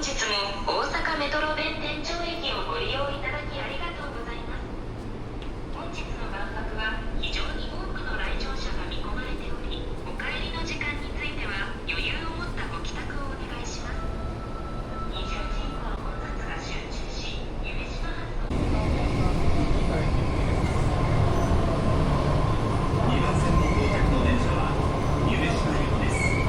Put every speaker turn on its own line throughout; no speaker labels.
本日も大阪メトロ弁天町駅をご利用いただきありがとうございます。本日の万博は非常に多くの来場者が見込まれており、お帰りの時間については余裕を持ったご帰宅をお願いします。二重人口の混雑が集中し、夢洲発の2番線の到着の電車は夢洲行きです。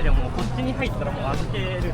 でもこっちに入ったらもう預ける。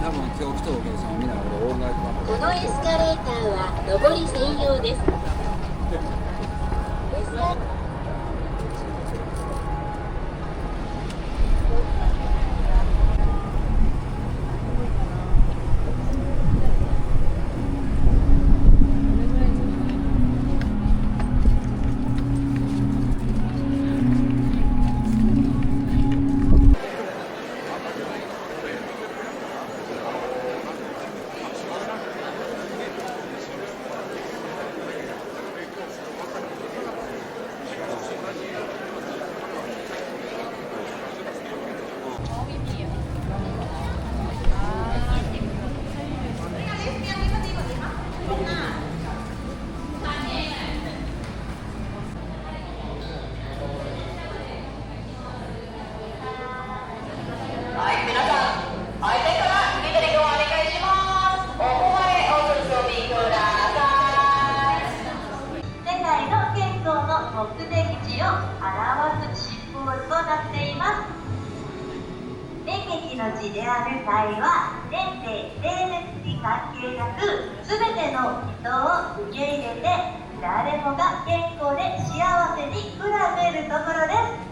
多分今日来たお客さんはみんなオールナイト
このエスカレーターは上り専用です。目的地を表すシンボルとなっています。演劇の地であるタイは年齢、性別に関係なく全ての人を受け入れて誰もが健康で幸せに暮らせるところです。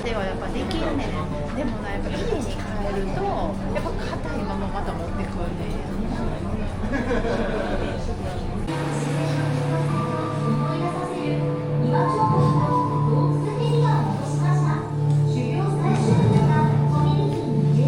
ではやっぱできんねん。でもな、やっぱ家に帰るとやっぱ硬いまままた持ってくんねん。
主要最終日がコミュニティに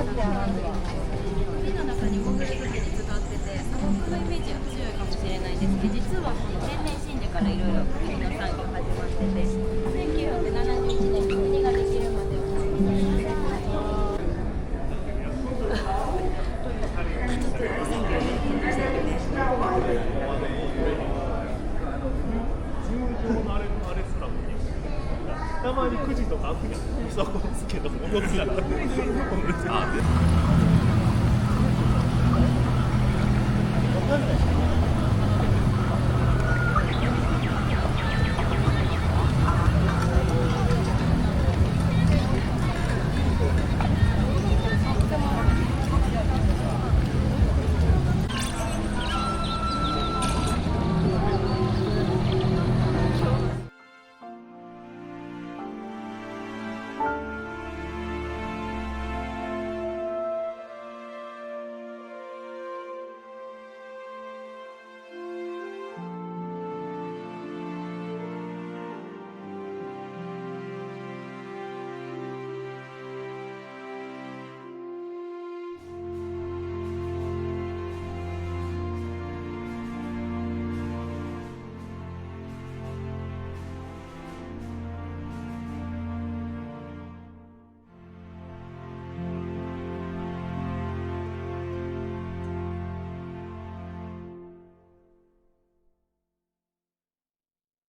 海の中に潜る時に使ってて砂漠のイメージが強いかもしれないですけど、実はこの天然真珠からいろいろ海の産業始まってて、1971年に国ができるまで
たまに9時とか開くやん。そうですけど、戻ったら。